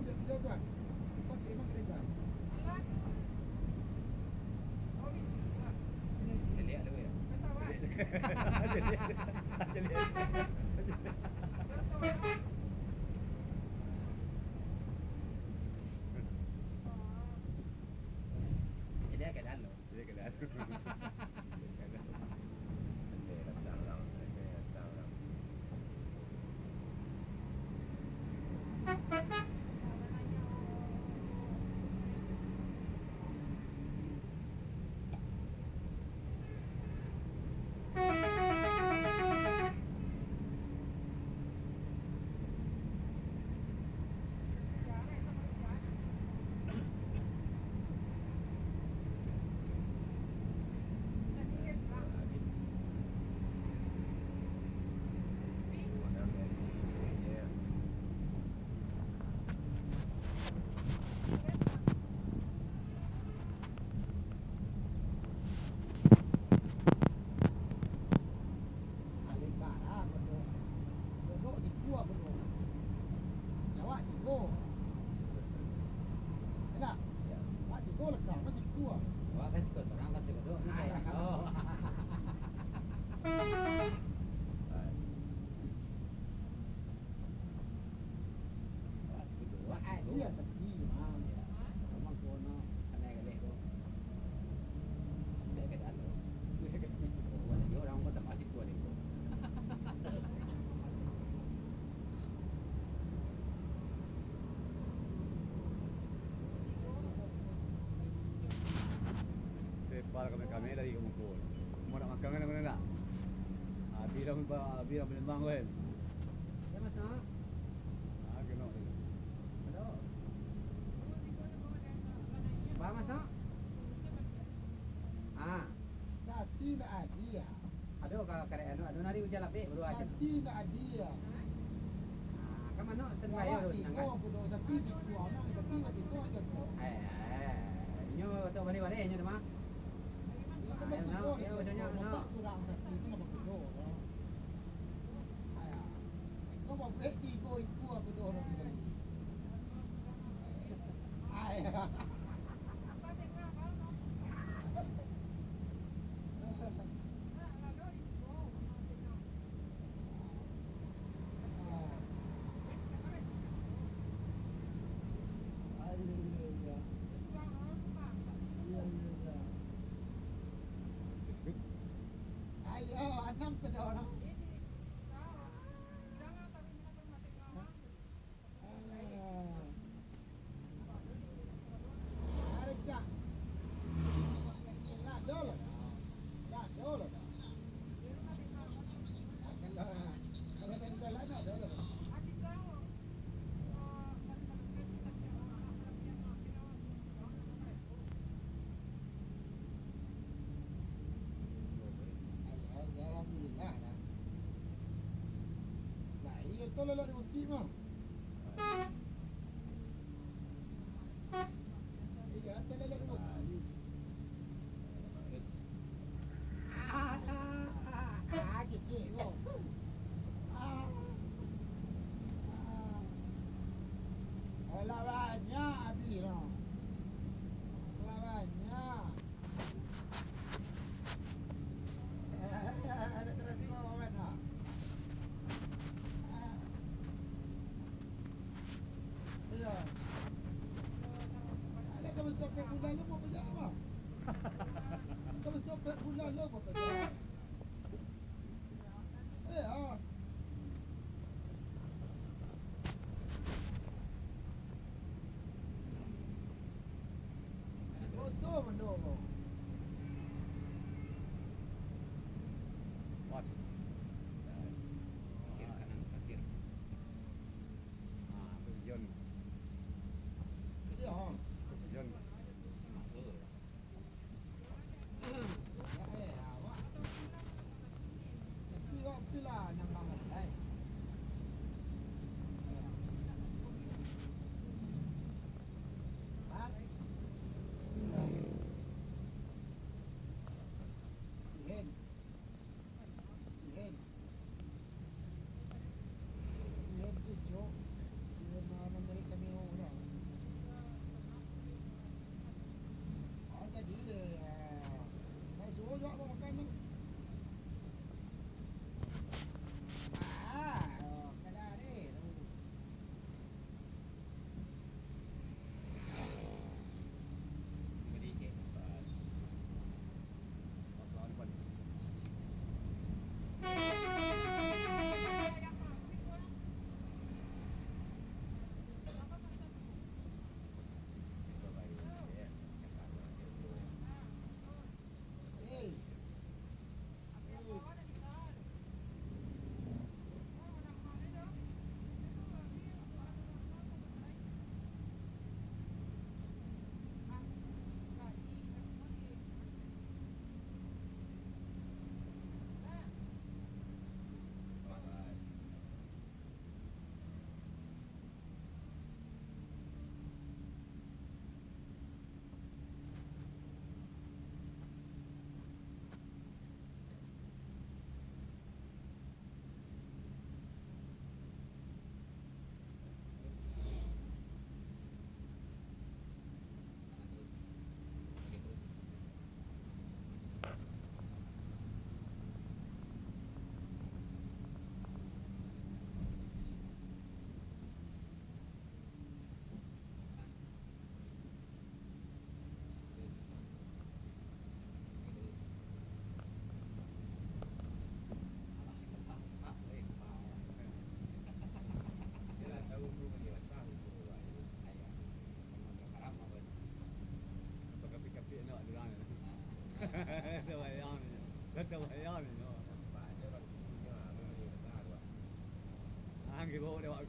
ambil video tuan. Kau terima kena tuan. Lihat dulu ya. Dia keadaan loh. Dia keadaan. Para kami dari Ungkul. Mau nak makan kan nak? Bilang belimbang kan. Ya mas nak. Kena. Hello. Ba mas nak? Sati nak adia. Aduh kalau kare anu nari ujar lapik baru aja. Sati nak adia. Kamu mana stand by yo nangkat. Ko kudo sati si kuah nak sati mati ko joto. Nyo tu bani nyo tu mah. Kurang satu itu nak kudo. Ayah, kau mau beti kau ikut aku tu orang sekali. Ayah. Ayo, enam tu dah orang. Tolong lah dia mesti mah. Iya, tolong lah dia mesti. Kecil kau. Lawannya habis lah. Lawannya. Ada terus kau mana? Kamu sopek bulan lu mau kerja apa? Kamu sopek bulan lu mau kerja? Kosong mendorong. What? Kiri kanan kiri. Position. Iya. Position. Itulah nampak kan.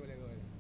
Gula-gula.